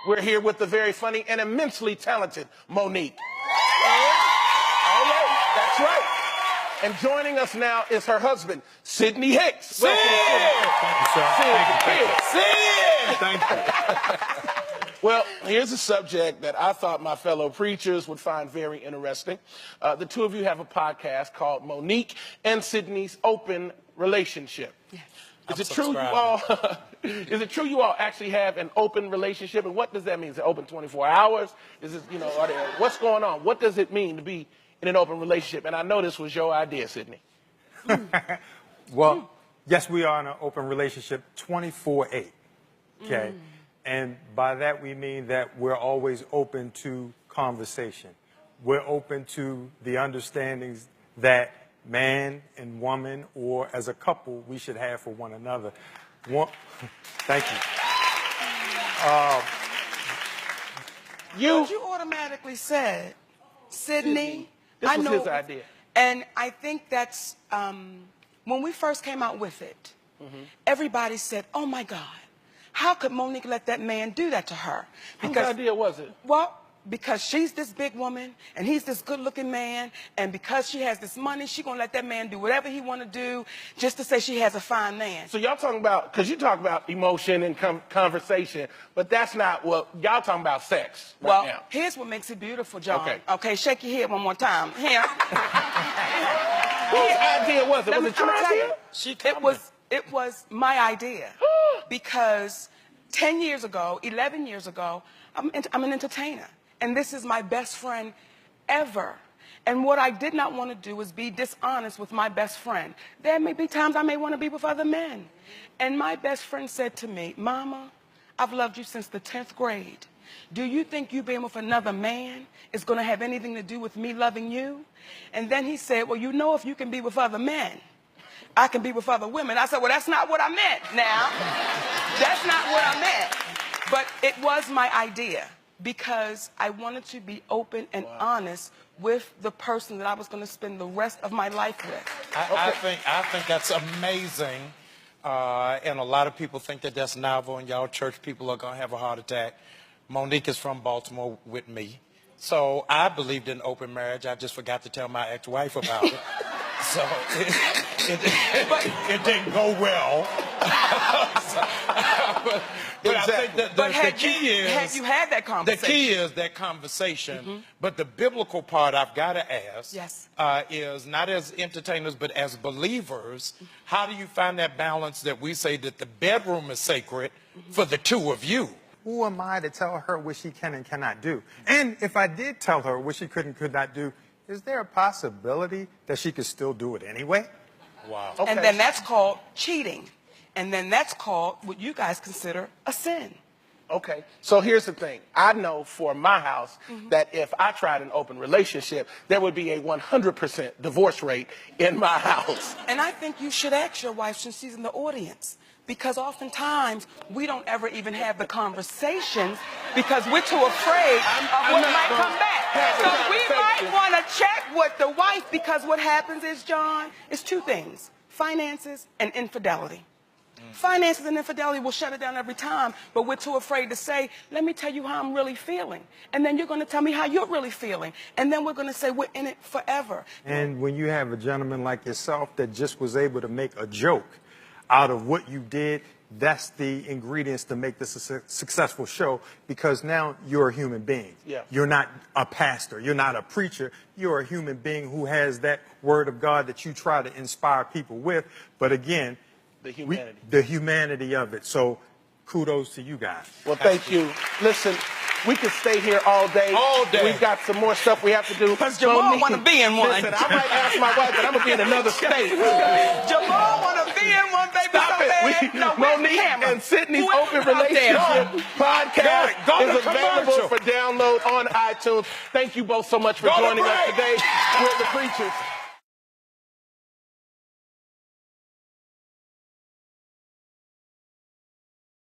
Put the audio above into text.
We're here with the very funny and immensely talented Monique. All right, that's right. And joining us now is her husband, Sidney Hicks. Sid! Thank you. Well, here's a subject that I thought my fellow preachers would find very interesting. The two of you have a podcast called Monique and Sidney's Open Relationship. Yes. Is it true you all? Is it true you all actually have an open relationship? And what does that mean? Is it open 24 hours? Is it, you know, what's going on? What does it mean to be in an open relationship? And I know this was your idea, Sidney. Well, yes, we are in an open relationship 24/8. Okay. And by that we mean that we're always open to conversation. We're open to the understandings that man and woman, or as a couple, we should have for one another. Thank you. You automatically said, Sidney. This was his idea. And I think that's, when we first came out with it, everybody said, oh my God, how could Monique let that man do that to her? Whose idea was it? Well, because she's this big woman and he's this good-looking man, and because she has this money, she's gonna let that man do whatever he want to do just to say she has a fine man. So y'all talking about, because you talk about emotion and conversation, but that's not what y'all talking about. Sex right now. Here's what makes it beautiful, John. Okay, Shake your head one more time. Here. Whose idea was it? Was it your idea? It was my idea because 10 years ago, 11 years ago, I'm an entertainer. And this is my best friend ever. And what I did not want to do is be dishonest with my best friend. There may be times I may want to be with other men. And my best friend said to me, Mama, I've loved you since the 10th grade. Do you think you being with another man is going to have anything to do with me loving you? And then he said, well, you know, if you can be with other men, I can be with other women. I said, well, that's not what I meant now. That's not what I meant. But it was my idea, because I wanted to be open and honest with the person that I was going to spend the rest of my life with. I think that's amazing, and a lot of people think that that's novel, and y'all church people are going to have a heart attack. Monique is from Baltimore with me, so I believed in open marriage. I just forgot to tell my ex-wife about it, so it didn't go well. But I think that the key is... Had you had that conversation? The key is that conversation. But the biblical part I've got to ask is, not as entertainers, but as believers, how do you find that balance that we say that the bedroom is sacred for the two of you? Who am I to tell her what she can and cannot do? And if I did tell her what she could and could not do, is there a possibility that she could still do it anyway? Wow. Okay. And then that's called cheating. And then that's called what you guys consider a sin. Okay, so here's the thing. I know for my house that if I tried an open relationship, there would be a 100% divorce rate in my house. And I think you should ask your wife since she's in the audience, because oftentimes we don't ever even have the conversations because we're too afraid of what might come back. So we might want to check with the wife, because what happens is, John, it's two things: finances and infidelity. Finances and infidelity will shut it down every time, but we're too afraid to say, let me tell you how I'm really feeling. And then you're going to tell me how you're really feeling. And then we're going to say we're in it forever. And when you have a gentleman like yourself that just was able to make a joke out of what you did, that's the ingredients to make this a successful show, because now you're a human being. Yeah. You're not a pastor. You're not a preacher. You're a human being who has that word of God that you try to inspire people with. But again, the humanity of it. So kudos to you guys. Well, thank you. Listen, we could stay here all day. All day. We've got some more stuff we have to do. Because Jamal want to be in one. Listen, I might ask my wife, but I'm going to be in another state. Jamal want to be in one, baby. Stop it. Monique and Sidney's Open Relationship podcast is available for download on iTunes. Thank you both so much for joining us today. We're the Preachers.